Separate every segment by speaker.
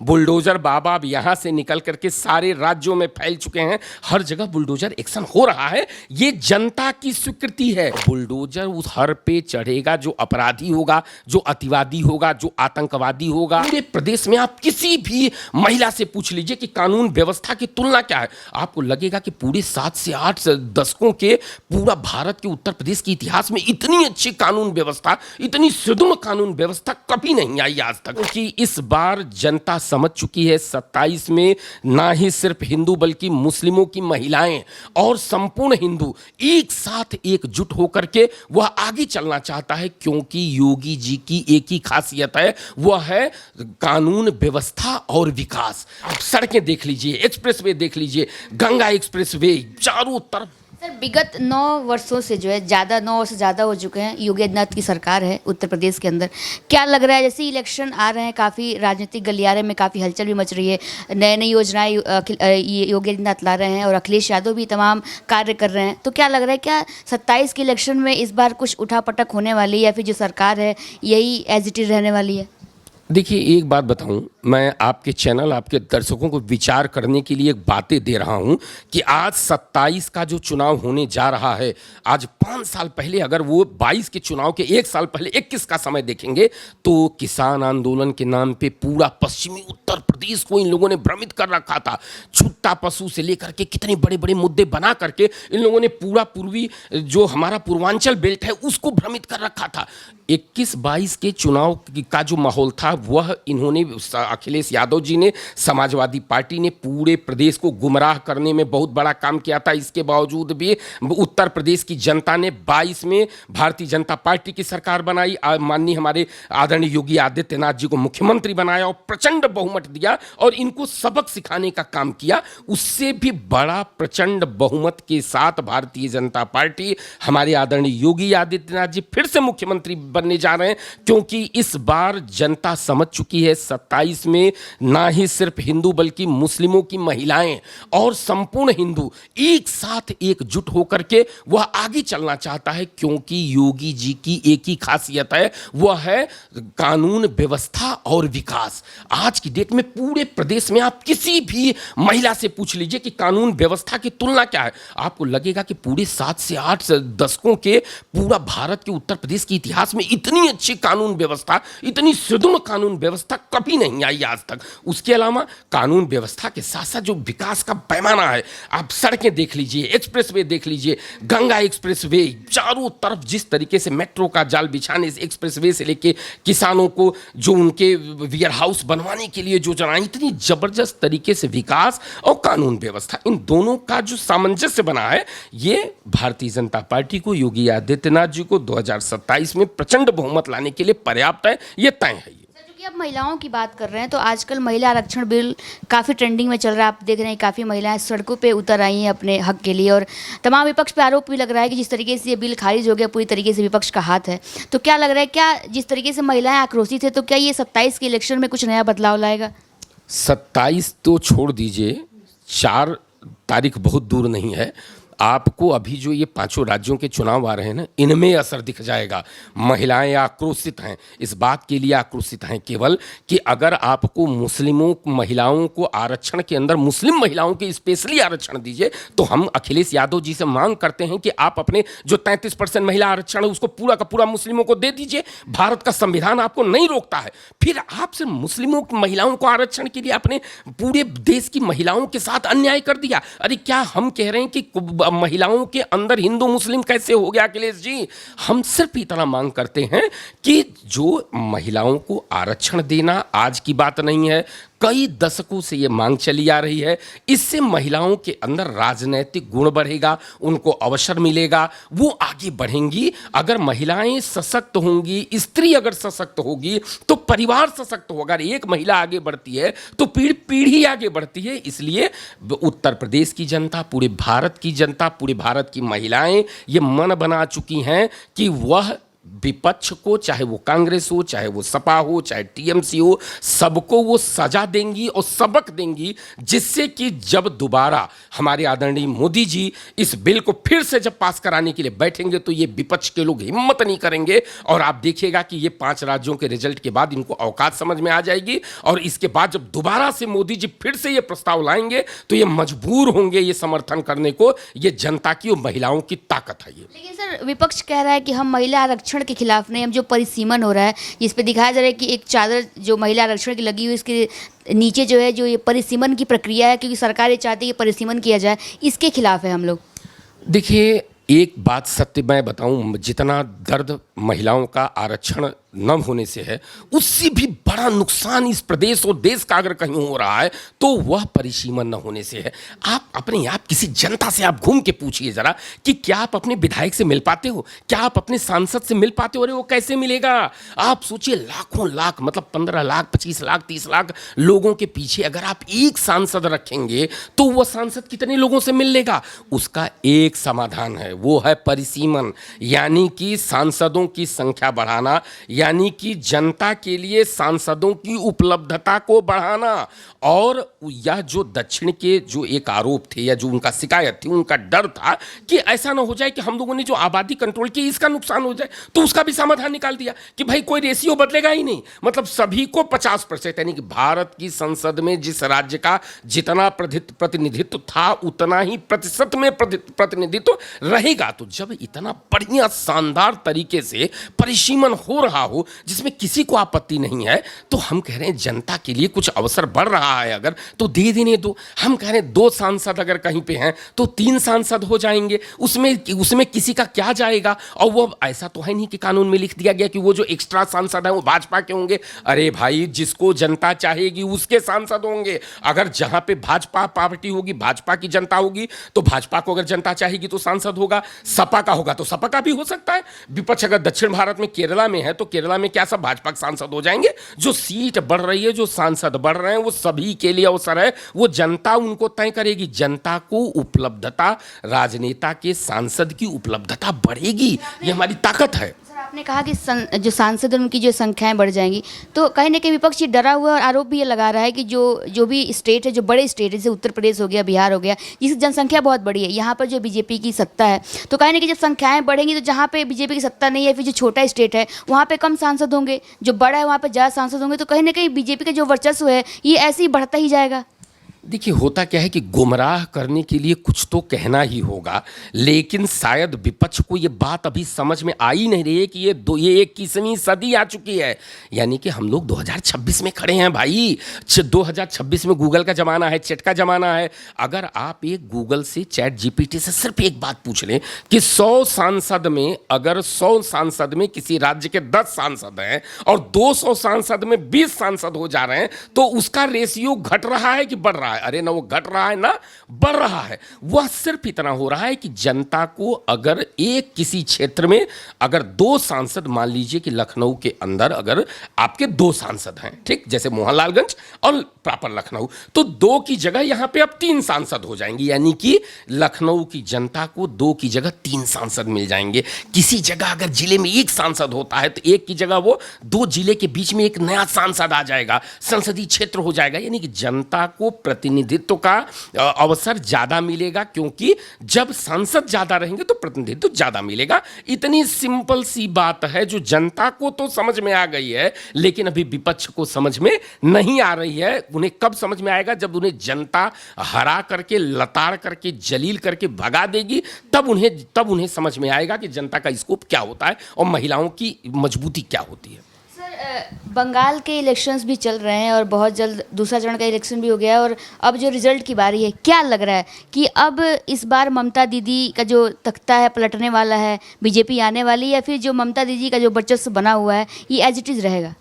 Speaker 1: Bulldozer बाबा अब यहां से निकल करके सारे राज्यों में फैल चुके हैं। हर जगह बुलडोजर एक्शन हो रहा है। ये जनता की स्वीकृति है। बुलडोजर उस हर पे चढ़ेगा जो अपराधी होगा, जो अतिवादी होगा, जो आतंकवादी होगा। पूरे प्रदेश में आप किसी भी महिला से पूछ लीजिए कि कानून व्यवस्था की तुलना क्या है, आपको लगेगा कि पूरे 7 से 8 दशकों के पूरा भारत के उत्तर प्रदेश के इतिहास में इतनी अच्छी कानून व्यवस्था, इतनी सुदृढ़ कानून व्यवस्था कभी नहीं आई आज तक। क्योंकि इस बार जनता समझ चुकी है 27 में ना ही सिर्फ हिंदू बल्कि मुस्लिमों की महिलाएं और संपूर्ण हिंदू एक साथ एकजुट होकर के वह आगे चलना चाहता है। क्योंकि योगी जी की एक ही खासियत है, वह है कानून व्यवस्था और विकास। आप सड़कें देख लीजिए, एक्सप्रेसवे देख लीजिए, गंगा एक्सप्रेसवे चारों तरफ।
Speaker 2: सर, विगत 9 वर्षों से जो है नौ वर्ष ज़्यादा हो चुके हैं योगी आदित्यनाथ की सरकार है उत्तर प्रदेश के अंदर। क्या लग रहा है, जैसे इलेक्शन आ रहे हैं, काफ़ी राजनीतिक गलियारे में काफ़ी हलचल भी मच रही है, नए नई योजनाएं योगी आदित्यनाथ ला रहे हैं और अखिलेश यादव भी तमाम कार्य कर रहे हैं। तो क्या लग रहा है, क्या 27 के इलेक्शन में इस बार कुछ उठापटक होने वाली है या फिर जो सरकार है यही एज इट इज रहने वाली है?
Speaker 1: देखिए, एक बात बताऊं, मैं आपके चैनल, आपके दर्शकों को विचार करने के लिए एक बातें दे रहा हूं कि आज 27 का जो चुनाव होने जा रहा है, आज 5 साल पहले अगर वो 22 के चुनाव के 1 साल पहले 21 का समय देखेंगे तो किसान आंदोलन के नाम पे पूरा पश्चिमी उत्तर प्रदेश को इन लोगों ने भ्रमित कर रखा था। छुट्टा पशु से लेकर के कितने बड़े बड़े मुद्दे बना करके इन लोगों ने पूरा पूर्वी जो हमारा पूर्वांचल बेल्ट है उसको भ्रमित कर रखा था। 21-22 के चुनाव का जो माहौल था वह इन्होंने, अखिलेश यादव जी ने, समाजवादी पार्टी ने पूरे प्रदेश को गुमराह करने में बहुत बड़ा काम किया था। इसके बावजूद भी उत्तर प्रदेश की जनता ने 22 में भारतीय जनता पार्टी की सरकार बनाई, माननीय हमारे आदरणीय योगी आदित्यनाथ जी को मुख्यमंत्री बनाया और प्रचंड बहुमत दिया और इनको सबक सिखाने का काम किया। उससे भी बड़ा प्रचंड बहुमत के साथ भारतीय जनता पार्टी, हमारे आदरणीय योगी आदित्यनाथ जी फिर से मुख्यमंत्री बनने जा रहे हैं। क्योंकि इस बार जनता समझ चुकी है 27 में ना ही सिर्फ हिंदू बल्कि मुस्लिमों की महिलाएं और संपूर्ण हिंदू एक साथ एकजुट होकर के वह आगे चलना चाहता है। क्योंकि योगी जी की एक ही खासियत है, वह है कानून व्यवस्था और विकास। आज की डेट में पूरे प्रदेश में आप किसी भी महिला से पूछ लीजिए कि कानून व्यवस्था की तुलना क्या है, आपको लगेगा कि पूरे 7 से 8 दशकों के पूरा भारत के उत्तर प्रदेश के इतिहास में इतनी अच्छी कानून व्यवस्था, इतनी सुदृढ़ कानून व्यवस्था कभी नहीं आई आज तक। उसके अलावा कानून व्यवस्था के साथ साथ जो विकास का पैमाना है, आप सड़कें देख लीजिए, एक्सप्रेसवे देख लीजिए, गंगा एक्सप्रेसवे चारों तरफ जिस तरीके से मेट्रो का जाल बिछाने से, एक्सप्रेसवे से लेके किसानों को जो उनके वेयर हाउस बनवाने के लिए जो चलाएं, इतनी जबरदस्त तरीके से विकास और कानून व्यवस्था, इन दोनों का जो सामंजस्य बना है, ये भारतीय जनता पार्टी को, योगी आदित्यनाथ जी को 2027 में प्रचंड बहुमत लाने के लिए पर्याप्त है, ये तय है।
Speaker 2: क्योंकि अब महिलाओं की बात कर रहे हैं तो आजकल महिला आरक्षण बिल काफ़ी ट्रेंडिंग में चल रहा है। आप देख रहे हैं काफ़ी महिलाएं सड़कों पे उतर आई हैं अपने हक के लिए और तमाम विपक्ष पे आरोप भी लग रहा है कि जिस तरीके से ये बिल खारिज हो गया पूरी तरीके से विपक्ष का हाथ है। तो क्या लग रहा है, क्या जिस तरीके से महिलाएं आक्रोशित है तो क्या ये 27 के इलेक्शन में कुछ नया बदलाव लाएगा?
Speaker 1: 27 तो छोड़ दीजिए, 4 तारीख बहुत दूर नहीं है। आपको अभी जो ये 5 राज्यों के चुनाव आ रहे हैं ना, इनमें असर दिख जाएगा। महिलाएं आक्रोशित हैं, इस बात के लिए आक्रोशित हैं केवल कि अगर आपको मुस्लिमों महिलाओं को आरक्षण के अंदर, मुस्लिम महिलाओं के स्पेशली आरक्षण दीजिए, तो हम अखिलेश यादव जी से मांग करते हैं कि आप अपने जो 33% महिला आरक्षण है उसको पूरा का पूरा मुस्लिमों को दे दीजिए। भारत का संविधान आपको नहीं रोकता है। फिर आप सिर्फ मुस्लिमों की महिलाओं को आरक्षण के लिए आपने पूरे देश की महिलाओं के साथ अन्याय कर दिया। अरे क्या हम कह रहे हैं कि महिलाओं के अंदर हिंदू मुस्लिम कैसे हो गया अखिलेश जी? हम सिर्फ इतना मांग करते हैं कि जो महिलाओं को आरक्षण देना आज की बात नहीं है, कई दशकों से ये मांग चली आ रही है। इससे महिलाओं के अंदर राजनीतिक गुण बढ़ेगा, उनको अवसर मिलेगा, वो आगे बढ़ेंगी। अगर महिलाएं सशक्त होंगी, स्त्री अगर सशक्त होगी तो परिवार सशक्त होगा। एक महिला आगे बढ़ती है तो पीढ़ी आगे बढ़ती है। इसलिए उत्तर प्रदेश की जनता, पूरे भारत की जनता, पूरे भारत की महिलाएं ये मन बना चुकी हैं कि वह विपक्ष को, चाहे वो कांग्रेस हो, चाहे वो सपा हो, चाहे टीएमसी हो, सबको वो सजा देंगी और सबक देंगी, जिससे कि जब दोबारा हमारे आदरणीय मोदी जी इस बिल को फिर से जब पास कराने के लिए बैठेंगे तो ये विपक्ष के लोग हिम्मत नहीं करेंगे। और आप देखिएगा कि ये 5 राज्यों के रिजल्ट के बाद इनको औकात समझ में आ जाएगी, और इसके बाद जब दोबारा से मोदी जी फिर से ये प्रस्ताव लाएंगे तो ये मजबूर होंगे ये समर्थन करने को। ये जनता की और महिलाओं की ताकत है ये।
Speaker 2: लेकिन सर, विपक्ष कह रहा है कि हम महिला आरक्षण के खिलाफ नहीं, हम जो परिसीमन हो रहा है जिस पे दिखाया जा रहा है कि एक चादर जो महिला आरक्षण की लगी हुई, इसके नीचे जो है जो ये परिसीमन की प्रक्रिया है, क्योंकि सरकार ये चाहती है कि परिसीमन किया जाए, इसके खिलाफ है हम लोग।
Speaker 1: देखिए, एक बात सत्य मैं बताऊं, जितना दर्द महिलाओं का आरक्षण न होने से है, उससे भी बड़ा नुकसान इस प्रदेश और देश का अगर कहीं हो रहा है तो वह परिसीमन न होने से है। आप अपने आप किसी जनता से आप घूम के पूछिए जरा कि क्या आप अपने विधायक से मिल पाते हो, क्या आप अपने सांसद से मिल पाते हो? अरे वो कैसे मिलेगा? आप सोचिए, लाखों लाख, मतलब 15 लाख, 25 लाख, 30 लाख लोगों के पीछे अगर आप एक सांसद रखेंगे तो वह सांसद कितने लोगों से मिल लेगा? उसका एक समाधान है, वो है परिसीमन, यानी कि सांसदों की संख्या बढ़ाना, यानी कि जनता के लिए सांसदों की उपलब्धता को बढ़ाना। और यह जो दक्षिण के जो एक आरोप थे या जो उनका शिकायत थी, उनका डर था कि ऐसा ना हो जाए कि हम लोगों ने जो आबादी कंट्रोल की इसका नुकसान हो जाए, तो उसका भी समाधान निकाल दिया कि भाई कोई रेशियो बदलेगा ही नहीं, मतलब सभी को 50%, यानी कि भारत की संसद में जिस राज्य का जितना प्रतिनिधित्व था उतना ही प्रतिशत में प्रतिनिधित्व रहेगा। तो जब इतना बढ़िया शानदार तरीके से परिसीमन हो रहा हो जिसमें किसी को आपत्ति नहीं है, तो हम कह रहे हैं जनता के लिए कुछ अवसर बढ़ रहा है अगर, तो दे देने दो। हम कह रहे हैं 2 सांसद अगर कहीं पे हैं तो 3 सांसद हो जाएंगे, उसमें किसी का क्या जाएगा? और वो ऐसा तो है नहीं कि कानून में लिख दिया गया कि वो जो एक्स्ट्रा सांसद हैं वो भाजपा के होंगे। अरे भाई, जिसको जनता चाहेगी उसके सांसद होंगे। अगर जहां पे भाजपा पार्टी होगी, भाजपा की जनता होगी, तो भाजपा को अगर जनता चाहेगी तो सांसद होगा, सपा का होगा तो सपा का भी हो सकता है। विपक्ष अगर दक्षिण भारत में केरला में है तो केरला में क्या सब भाजपा के सांसद हो जाएंगे? जो सीट बढ़ रही है, जो सांसद बढ़ रहे हैं, वो सभी के लिए अवसर है, वो जनता उनको तय करेगी। जनता को उपलब्धता, राजनेता के सांसद की उपलब्धता बढ़ेगी, ये हमारी ताकत है।
Speaker 2: सर, आपने कहा कि जो सांसद हैं उनकी जो संख्याएं बढ़ जाएंगी, तो कहीं ना कहीं विपक्ष ये डरा हुआ और आरोप भी ये लगा रहा है कि जो भी स्टेट है, जो बड़े स्टेट है, जैसे उत्तर प्रदेश हो गया, बिहार हो गया, जिसकी जनसंख्या बहुत बड़ी है, यहाँ पर जो बीजेपी की सत्ता है, तो कहीं ना कहीं जब संख्याएं बढ़ेंगी तो जहाँ पे बीजेपी की सत्ता नहीं है, फिर जो छोटा स्टेट है वहाँ पे कम सांसद होंगे, जो बड़ा है वहाँ पे ज़्यादा सांसद होंगे, तो कहीं ना कहीं बीजेपी का जो वर्चस्व है ये ऐसे ही बढ़ता ही जाएगा।
Speaker 1: देखिए, होता क्या है कि गुमराह करने के लिए कुछ तो कहना ही होगा, लेकिन शायद विपक्ष को ये बात अभी समझ में आ ही नहीं रही है कि ये 21वीं सदी आ चुकी है, यानी कि हम लोग 2026 में खड़े हैं भाई। 2026 में गूगल का ज़माना है, चैट का ज़माना है। अगर आप एक गूगल से, चैट जीपीटी से सिर्फ एक बात पूछ लें कि 100 सांसद में, अगर 100 सांसद में किसी राज्य के 10 सांसद हैं और 200 सांसद में 20 सांसद हो जा रहे हैं, तो उसका रेशियो घट रहा है कि बढ़ रहा है? अरे ना वो घट रहा है ना बढ़ रहा है। वह सिर्फ इतना हो रहा है कि जनता को अगर एक किसी क्षेत्र में अगर 2 सांसद, मान लीजिए कि लखनऊ के अंदर अगर आपके 2 सांसद हैं, ठीक, जैसे मोहनलालगंज और प्रॉपर लखनऊ, तो 2 की जगह यहां पे अब 3 सांसद हो जाएंगे, यानी कि लखनऊ की जनता को 2 की जगह 3 सांसद मिल जाएंगे। किसी जगह अगर जिले में 1 सांसद होता है तो 1 की जगह वो 2 जिले के बीच में एक नया सांसद आ जाएगा, संसदीय क्षेत्र हो जाएगा, यानी कि जनता को प्रतिनिधित्व का अवसर ज्यादा मिलेगा, क्योंकि जब सांसद ज्यादा रहेंगे तो प्रतिनिधित्व ज्यादा मिलेगा। इतनी सिंपल सी बात है जो जनता को तो समझ में आ गई है, लेकिन अभी विपक्ष को समझ में नहीं आ रही है। उन्हें कब समझ में आएगा? जब उन्हें जनता हरा करके, लताड़ करके, जलील करके भगा देगी, तब उन्हें समझ में आएगा कि जनता का स्कोप क्या होता है और महिलाओं की मजबूती क्या होती है।
Speaker 2: बंगाल के इलेक्शंस भी चल रहे हैं और बहुत जल्द दूसरा चरण का इलेक्शन भी हो गया है, और अब जो रिजल्ट की बारी है, क्या लग रहा है कि अब इस बार ममता दीदी का जो तख्ता है पलटने वाला है, बीजेपी आने वाली, या फिर जो ममता दीदी का जो वर्चस्व बना हुआ है ये एज इट इज़ रहेगा?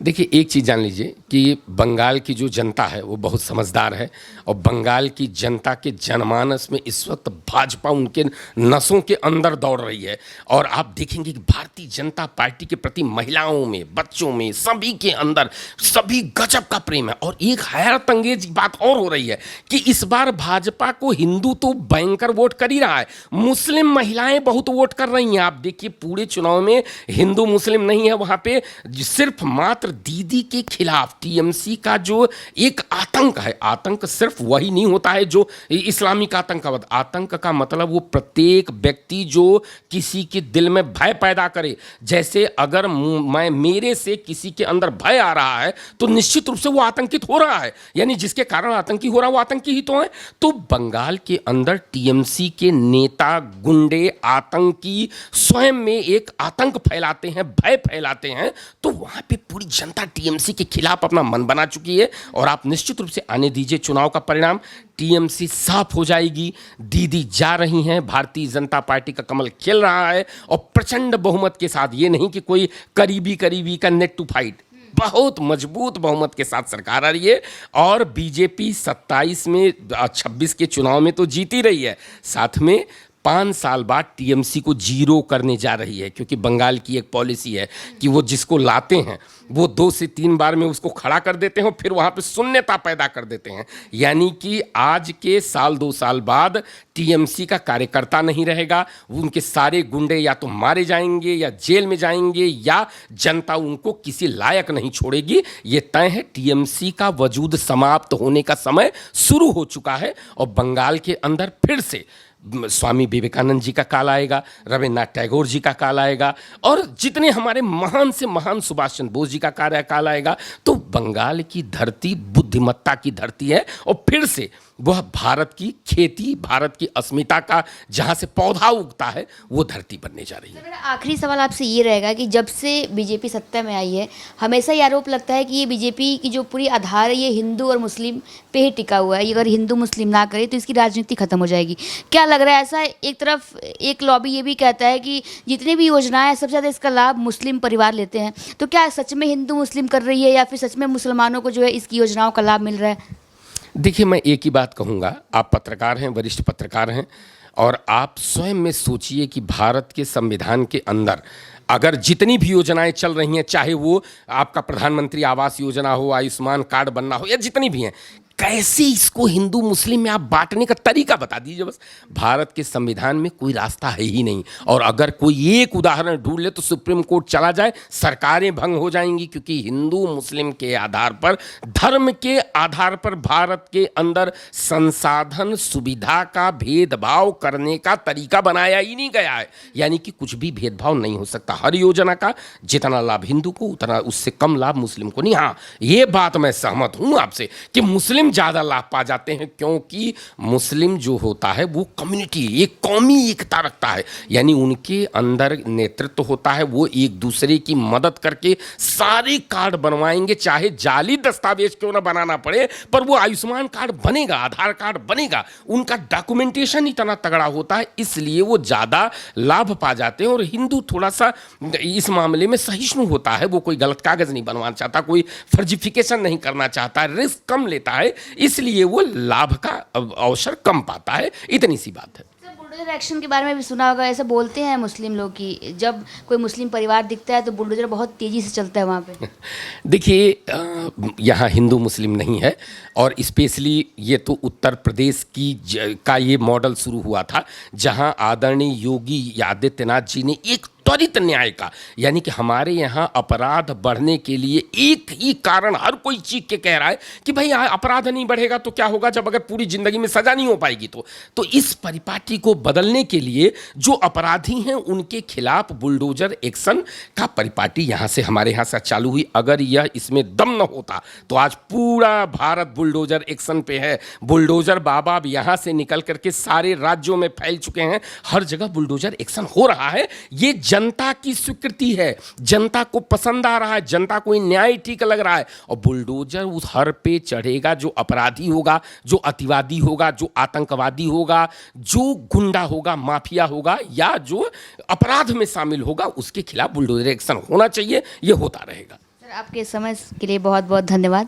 Speaker 1: देखिए, एक चीज़ जान लीजिए कि बंगाल की जो जनता है वो बहुत समझदार है और बंगाल की जनता के जनमानस में इस वक्त भाजपा उनके नसों के अंदर दौड़ रही है। और आप देखेंगे कि भारतीय जनता पार्टी के प्रति महिलाओं में, बच्चों में, सभी के अंदर सभी गजब का प्रेम है। और एक हैरत अंगेज बात और हो रही है कि इस बार भाजपा को हिंदू तो भयंकर वोट कर ही रहा है, मुस्लिम महिलाएं बहुत वोट कर रही हैं। आप देखिए पूरे चुनाव में हिंदू मुस्लिम नहीं है, वहां पे सिर्फ मात्र दीदी के खिलाफ टीएमसी का जो एक आतंक है, आतंक सिर्फ वही नहीं होता है जो इस्लामिक आतंकवाद, आतंक का मतलब वो प्रत्येक व्यक्ति जो किसी के दिल में भय पैदा करे। जैसे अगर मैं मेरे से किसी के अंदर भय आ रहा है तो निश्चित रूप से वो आतंकित हो रहा है, यानी जिसके कारण आतंकी हो रहा है वो आतंकी ही तो है। तो बंगाल के अंदर टीएमसी के नेता, गुंडे, आतंकी स्वयं में एक आतंक फैलाते हैं, भय फैलाते हैं। तो वहां पे पूरी जनता टीएमसी के खिलाफ अपना मन बना चुकी है। और आप निश्चित रूप से आने दीजिए चुनाव का परिणाम, टीएमसी साफ हो जाएगी। दीदी जा रही हैं, भारतीय जनता पार्टी का कमल खिल रहा है और प्रचंड बहुमत के साथ, ये नहीं कि कोई करीबी करीबी का नेट टू फाइट, बहुत मजबूत बहुमत के साथ सरकार आ रही है। और बीजेपी 27 में 26 के चुनाव में तो जीती रही है, साथ में 5 साल बाद टीएमसी को जीरो करने जा रही है। क्योंकि बंगाल की एक पॉलिसी है कि वो जिसको लाते हैं वो 2 से 3 बार में उसको खड़ा कर देते हैं, फिर वहाँ पे शून्यता पैदा कर देते हैं। यानी कि आज के साल 2 साल बाद टीएमसी का कार्यकर्ता नहीं रहेगा, उनके सारे गुंडे या तो मारे जाएंगे या जेल में जाएंगे या जनता उनको किसी लायक नहीं छोड़ेगी। ये तय है, टीएमसी का वजूद समाप्त होने का समय शुरू हो चुका है। और बंगाल के अंदर फिर से स्वामी विवेकानंद जी का काल आएगा, रविन्द्रनाथ टैगोर जी का काल आएगा और जितने हमारे महान से महान सुभाष चंद्र बोस जी का काल आएगा। तो बंगाल की धरती बुद्धिमत्ता की धरती है और फिर से वह भारत की खेती, भारत की अस्मिता का जहाँ से पौधा उगता है वो धरती बनने जा रही है।
Speaker 2: मेरा आखिरी सवाल आपसे ये रहेगा कि जब से बीजेपी सत्ता में आई है, हमेशा ये आरोप लगता है कि ये बीजेपी की जो पूरी आधार है ये हिंदू और मुस्लिम पे ही टिका हुआ है। ये अगर हिंदू मुस्लिम ना करे तो इसकी राजनीति खत्म हो जाएगी। क्या लग रहा है ऐसा? एक तरफ एक लॉबी ये भी कहता है कि जितनी भी योजनाएं हैं सबसे ज़्यादा इसका लाभ मुस्लिम परिवार लेते हैं। तो क्या सच में हिंदू मुस्लिम कर रही है या फिर सच में मुसलमानों को जो है इसकी योजनाओं का लाभ मिल रहा है?
Speaker 1: देखिए, मैं एक ही बात कहूँगा, आप पत्रकार हैं, वरिष्ठ पत्रकार हैं, और आप स्वयं में सोचिए कि भारत के संविधान के अंदर अगर जितनी भी योजनाएं चल रही हैं, चाहे वो आपका प्रधानमंत्री आवास योजना हो, आयुष्मान कार्ड बनना हो या जितनी भी हैं, कैसे इसको हिंदू मुस्लिम में आप बांटने का तरीका बता दीजिए बस। भारत के संविधान में कोई रास्ता है ही नहीं। और अगर कोई एक उदाहरण ढूंढ ले तो सुप्रीम कोर्ट चला जाए, सरकारें भंग हो जाएंगी। क्योंकि हिंदू मुस्लिम के आधार पर, धर्म के आधार पर भारत के अंदर संसाधन सुविधा का भेदभाव करने का तरीका बनाया ही नहीं गया है। यानी कि कुछ भी भेदभाव नहीं हो सकता। हर योजना का जितना लाभ हिंदू को उतना उससे कम लाभ मुस्लिम को नहीं। हाँ, ये बात मैं सहमत हूं आपसे कि मुस्लिम ज्यादा लाभ पा जाते हैं, क्योंकि मुस्लिम जो होता है वो कम्युनिटी, एक कौमी एकता रखता है। यानी उनके अंदर नेतृत्व होता है, वो एक दूसरे की मदद करके सारे कार्ड बनवाएंगे, चाहे जाली दस्तावेज क्यों ना बनाना पड़े, पर वो आयुष्मान कार्ड बनेगा, आधार कार्ड बनेगा। उनका डॉक्यूमेंटेशन इतना तगड़ा होता है, इसलिए वो ज्यादा लाभ पा जाते हैं। और हिंदू थोड़ा सा इस मामले में सहिष्णु होता है, वो कोई गलत कागज नहीं बनवाना चाहता, कोई फर्जिफिकेशन नहीं करना चाहता, रिस्क कम लेता है, इसलिए वो लाभ का अवसर कम पाता है। इतनी सी बात है।
Speaker 2: बुलडोजर एक्शन के बारे में भी सुना होगा, ऐसा बोलते हैं मुस्लिम लोग कि जब कोई मुस्लिम परिवार दिखता है तो बुलडोजर बहुत तेजी से चलता है वहाँ पे।
Speaker 1: देखिए, यहाँ हिंदू मुस्लिम नहीं है, और स्पेशली ये तो उत्तर प्रदेश का ये मॉडल शुरू हुआ था, जहाँ आदरणीय योगी आदित्यनाथ जी ने एक त्वरित न्याय का, यानी कि हमारे यहाँ अपराध बढ़ने के लिए एक ही कारण हर कोई चीख के कह रहा है कि भाई अपराध नहीं बढ़ेगा तो क्या होगा, जब अगर पूरी जिंदगी में सजा नहीं हो पाएगी तो इस परिपाटी को बदलने के लिए जो अपराधी हैं उनके खिलाफ बुलडोजर एक्शन का परिपाटी यहाँ से, हमारे यहाँ से चालू हुई। अगर यह इसमें दम न होता तो आज पूरा भारत बुलडोजर एक्शन पे है। बुलडोजर बाबा अब यहाँ से निकल करके सारे राज्यों में फैल चुके हैं, हर जगह बुलडोजर एक्शन हो रहा है। ये जनता की स्वीकृति है, जनता को पसंद आ रहा है, जनता को न्याय ठीक लग रहा है। और बुलडोजर उस हर पे चढ़ेगा जो अपराधी होगा, जो अतिवादी होगा, जो आतंकवादी होगा, जो गुंडा होगा, माफिया होगा, या जो अपराध में शामिल होगा, उसके खिलाफ बुलडोजर एक्शन होना चाहिए। ये होता रहेगा।
Speaker 2: सर आपके समय के लिए बहुत बहुत धन्यवाद।